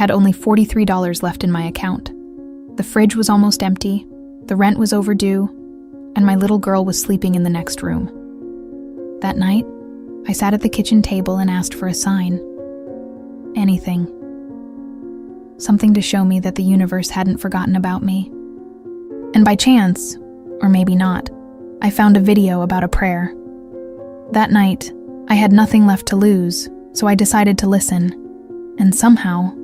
had only $43 left in my account. The fridge was almost empty, the rent was overdue, and my little girl was sleeping in the next room. That night, I sat at the kitchen table and asked for a sign. Anything. Something to show me that the universe hadn't forgotten about me. And by chance, or maybe not, I found a video about a prayer. That night, I had nothing left to lose, so I decided to listen. And somehow,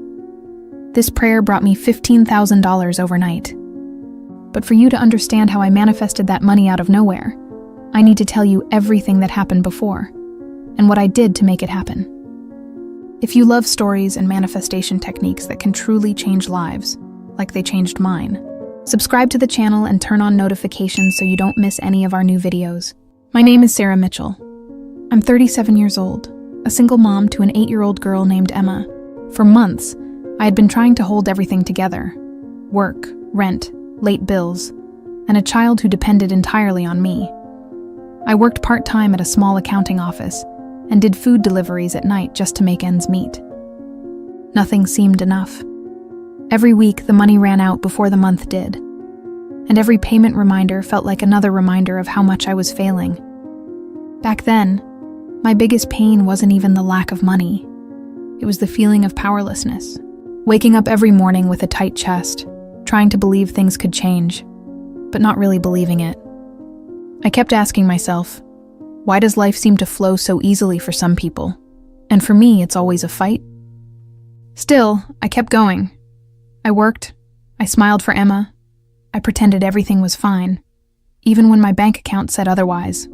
this prayer brought me $15,000 overnight. But for you to understand how I manifested that money out of nowhere, I need to tell you everything that happened before, and what I did to make it happen. If you love stories and manifestation techniques that can truly change lives, like they changed mine, subscribe to the channel and turn on notifications so you don't miss any of our new videos. My name is Sarah Mitchell. I'm 37 years old, a single mom to an 8-year-old girl named Emma. For months, I had been trying to hold everything together: work, rent, late bills, and a child who depended entirely on me. I worked part-time at a small accounting office and did food deliveries at night just to make ends meet. Nothing seemed enough. Every week, the money ran out before the month did, and every payment reminder felt like another reminder of how much I was failing. Back then, my biggest pain wasn't even the lack of money. It was the feeling of powerlessness, waking up every morning with a tight chest, trying to believe things could change, but not really believing it. I kept asking myself, why does life seem to flow so easily for some people, and for me it's always a fight? Still, I kept going. I worked, I smiled for Emma, I pretended everything was fine, even when my bank account said otherwise.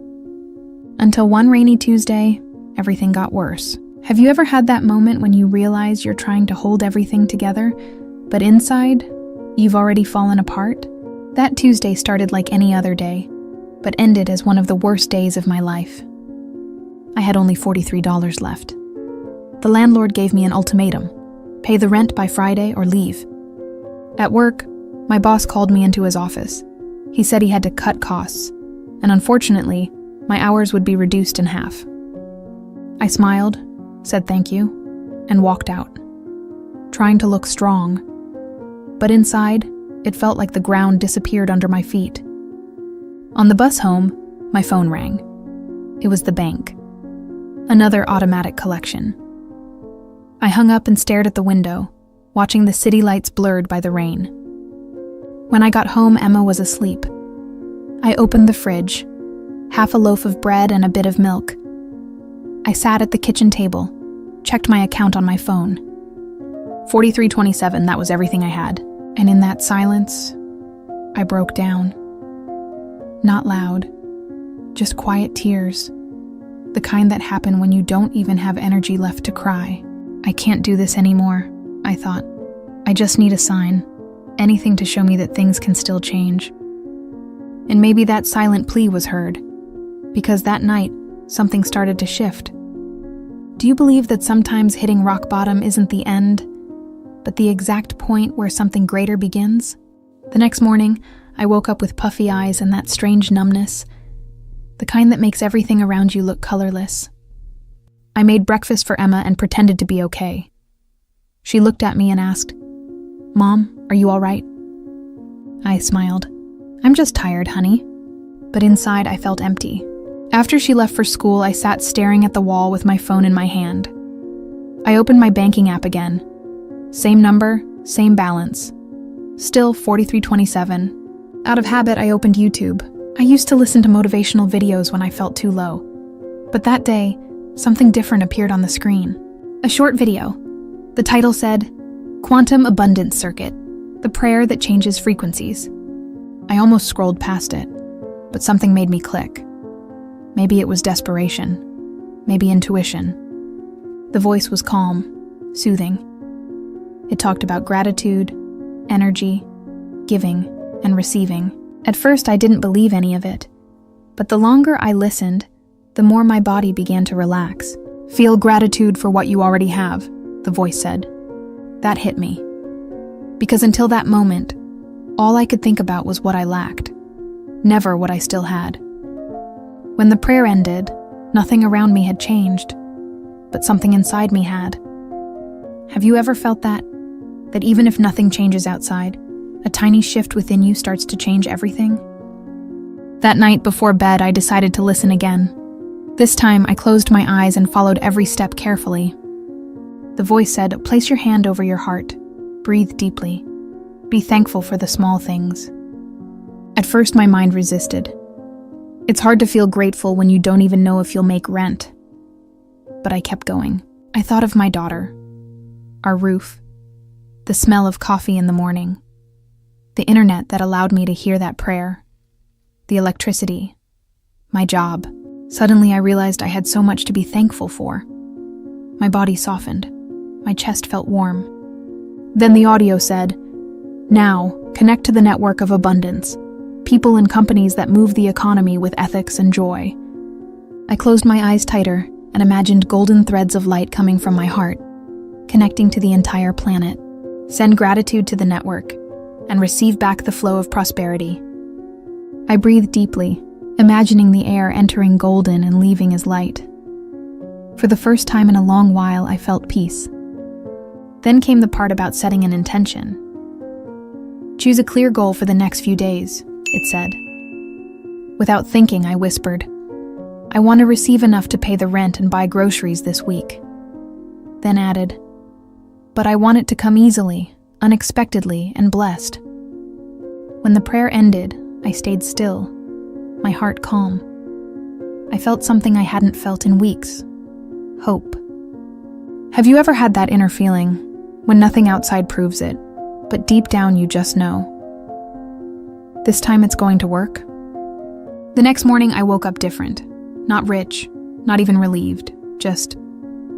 Until one rainy Tuesday, everything got worse. Have you ever had that moment when you realize you're trying to hold everything together, but inside, you've already fallen apart? That Tuesday started like any other day, but ended as one of the worst days of my life. I had only $43 left. The landlord gave me an ultimatum: pay the rent by Friday or leave. At work, my boss called me into his office. He said he had to cut costs, and unfortunately, my hours would be reduced in half. I smiled, said thank you, and walked out, trying to look strong. But inside, it felt like the ground disappeared under my feet. On the bus home, my phone rang. It was the bank. Another automatic collection. I hung up and stared at the window, watching the city lights blurred by the rain. When I got home, Emma was asleep. I opened the fridge, half a loaf of bread and a bit of milk. I sat at the kitchen table, checked my account on my phone. $43.27, that was everything I had. And in that silence, I broke down. Not loud, just quiet tears. The kind that happen when you don't even have energy left to cry. I can't do this anymore, I thought. I just need a sign, anything to show me that things can still change. And maybe that silent plea was heard, because that night, something started to shift. Do you believe that sometimes hitting rock bottom isn't the end, but the exact point where something greater begins? The next morning, I woke up with puffy eyes and that strange numbness, the kind that makes everything around you look colorless. I made breakfast for Emma and pretended to be okay. She looked at me and asked, "Mom, are you all right?" I smiled. "I'm just tired, honey." But inside, I felt empty. After she left for school, I sat staring at the wall with my phone in my hand. I opened my banking app again. Same number, same balance. Still $43.27. Out of habit, I opened YouTube. I used to listen to motivational videos when I felt too low. But that day, something different appeared on the screen. A short video. The title said, "Quantum Abundance Circuit, the prayer that changes frequencies." I almost scrolled past it, but something made me click. Maybe it was desperation, maybe intuition. The voice was calm, soothing. It talked about gratitude, energy, giving, and receiving. At first, I didn't believe any of it, but the longer I listened, the more my body began to relax. "Feel gratitude for what you already have," the voice said. That hit me, because until that moment, all I could think about was what I lacked, never what I still had. When the prayer ended, nothing around me had changed, but something inside me had. Have you ever felt that? that even if nothing changes outside, a tiny shift within you starts to change everything? That night before bed, I decided to listen again. This time, I closed my eyes and followed every step carefully. The voice said, "Place your hand over your heart. Breathe deeply. Be thankful for the small things." At first, my mind resisted. It's hard to feel grateful when you don't even know if you'll make rent. But I kept going. I thought of my daughter, our roof, the smell of coffee in the morning, the internet that allowed me to hear that prayer, the electricity, my job. Suddenly, I realized I had so much to be thankful for. My body softened. My chest felt warm. Then the audio said, "Now, connect to the network of abundance, people and companies that move the economy with ethics and joy." I closed my eyes tighter and imagined golden threads of light coming from my heart, connecting to the entire planet. Send gratitude to the network and receive back the flow of prosperity. I breathed deeply, imagining the air entering golden and leaving as light. For the first time in a long while, I felt peace. Then came the part about setting an intention. "Choose a clear goal for the next few days," it said. Without thinking, I whispered, "I want to receive enough to pay the rent and buy groceries this week." Then added, "But I want it to come easily, unexpectedly, and blessed." When the prayer ended, I stayed still, my heart calm. I felt something I hadn't felt in weeks: hope. Have you ever had that inner feeling, when nothing outside proves it, but deep down you just know? This time it's going to work? The next morning I woke up different. Not rich, not even relieved, just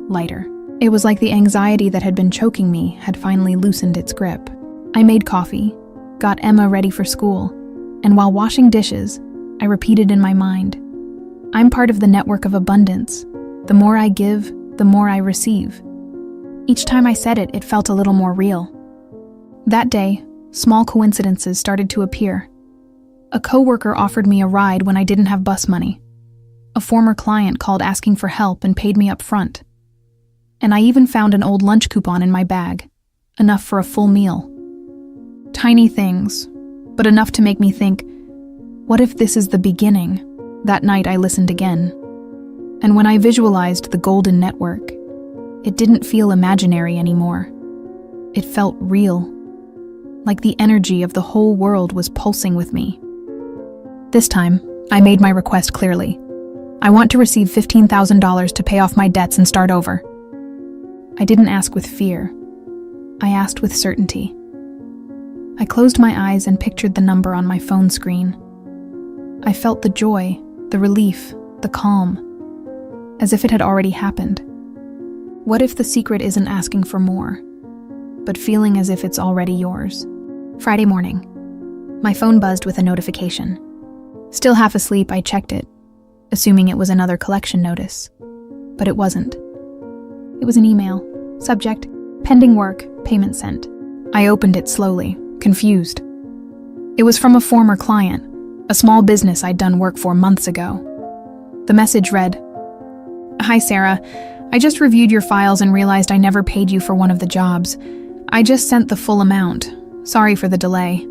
lighter. It was like the anxiety that had been choking me had finally loosened its grip. I made coffee, got Emma ready for school, and while washing dishes, I repeated in my mind, "I'm part of the network of abundance. The more I give, the more I receive." Each time I said it, it felt a little more real. That day, small coincidences started to appear. A coworker offered me a ride when I didn't have bus money. A former client called asking for help and paid me up front. And I even found an old lunch coupon in my bag, enough for a full meal. Tiny things, but enough to make me think, what if this is the beginning? That night I listened again. And when I visualized the golden network, it didn't feel imaginary anymore. It felt real, like the energy of the whole world was pulsing with me. This time, I made my request clearly. I want to receive $15,000 to pay off my debts and start over. I didn't ask with fear. I asked with certainty. I closed my eyes and pictured the number on my phone screen. I felt the joy, the relief, the calm, as if it had already happened. What if the secret isn't asking for more, but feeling as if it's already yours? Friday morning. My phone buzzed with a notification. Still half asleep, I checked it, assuming it was another collection notice. But it wasn't. It was an email. Subject, pending work, payment sent. I opened it slowly, confused. It was from a former client, a small business I'd done work for months ago. The message read, "Hi Sarah, I just reviewed your files and realized I never paid you for one of the jobs. I just sent the full amount. Sorry for the delay."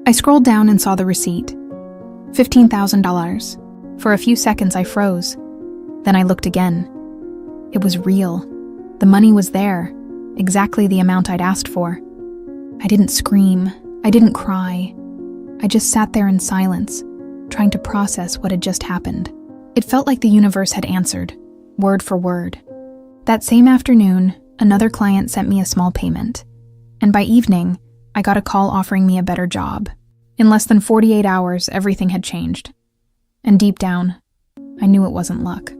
I scrolled down and saw the receipt. $15,000. For a few seconds I froze. Then I looked again. It was real. The money was there, exactly the amount I'd asked for. I didn't scream. I didn't cry. I just sat there in silence, trying to process what had just happened. It felt like the universe had answered, word for word. That same afternoon, another client sent me a small payment, and by evening, I got a call offering me a better job. In less than 48 hours, everything had changed. And deep down, I knew it wasn't luck.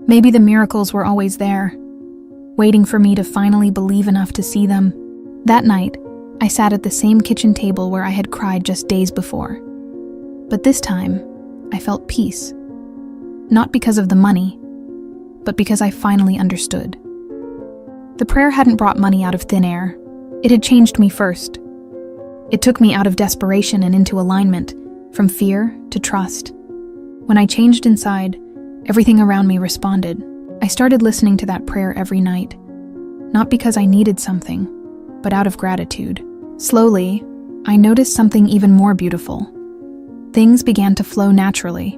Maybe the miracles were always there, waiting for me to finally believe enough to see them. That night, I sat at the same kitchen table where I had cried just days before. But this time, I felt peace. Not because of the money, but because I finally understood. The prayer hadn't brought money out of thin air. It had changed me first. It took me out of desperation and into alignment, from fear to trust. When I changed inside, everything around me responded. I started listening to that prayer every night, not because I needed something, but out of gratitude. Slowly, I noticed something even more beautiful. Things began to flow naturally.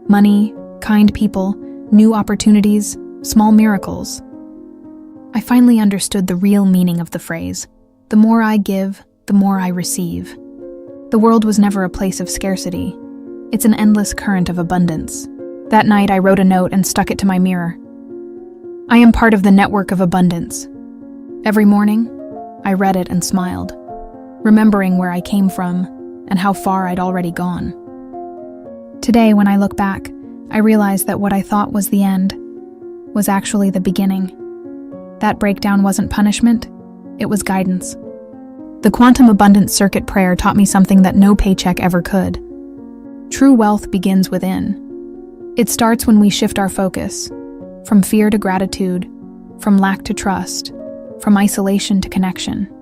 Money, kind people, new opportunities, small miracles. I finally understood the real meaning of the phrase. The more I give, the more I receive. The world was never a place of scarcity. It's an endless current of abundance. That night, I wrote a note and stuck it to my mirror. I am part of the network of abundance. Every morning, I read it and smiled, remembering where I came from and how far I'd already gone. Today, when I look back, I realized that what I thought was the end was actually the beginning. That breakdown wasn't punishment, it was guidance. The Quantum Abundance Circuit prayer taught me something that no paycheck ever could. True wealth begins within. It starts when we shift our focus, from fear to gratitude, from lack to trust, from isolation to connection.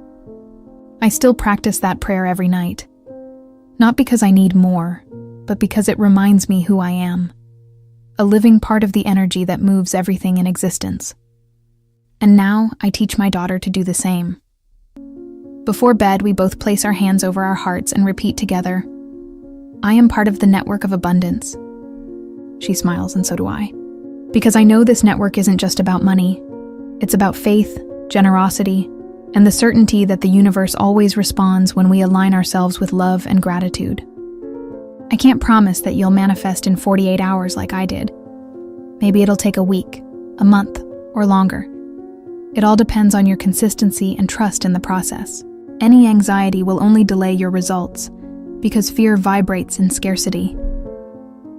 I still practice that prayer every night. Not because I need more, but because it reminds me who I am. A living part of the energy that moves everything in existence. And now I teach my daughter to do the same. Before bed, we both place our hands over our hearts and repeat together, I am part of the network of abundance. She smiles, and so do I. Because I know this network isn't just about money. It's about faith, generosity, and the certainty that the universe always responds when we align ourselves with love and gratitude. I can't promise that you'll manifest in 48 hours like I did. Maybe it'll take a week, a month, or longer. It all depends on your consistency and trust in the process. Any anxiety will only delay your results because fear vibrates in scarcity.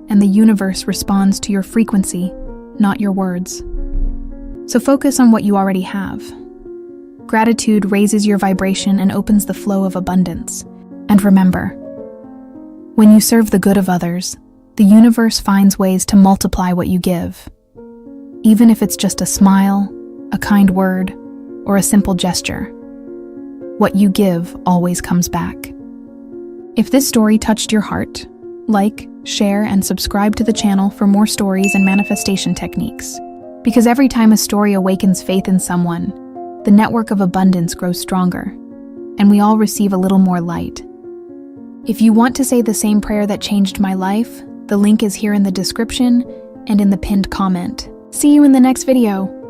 And the universe responds to your frequency, not your words. So focus on what you already have. Gratitude raises your vibration and opens the flow of abundance. And remember, when you serve the good of others, the universe finds ways to multiply what you give. Even if it's just a smile, a kind word, or a simple gesture, what you give always comes back. If this story touched your heart, like, share, and subscribe to the channel for more stories and manifestation techniques. Because every time a story awakens faith in someone, the network of abundance grows stronger, and we all receive a little more light. If you want to say the same prayer that changed my life, the link is here in the description and in the pinned comment. See you in the next video.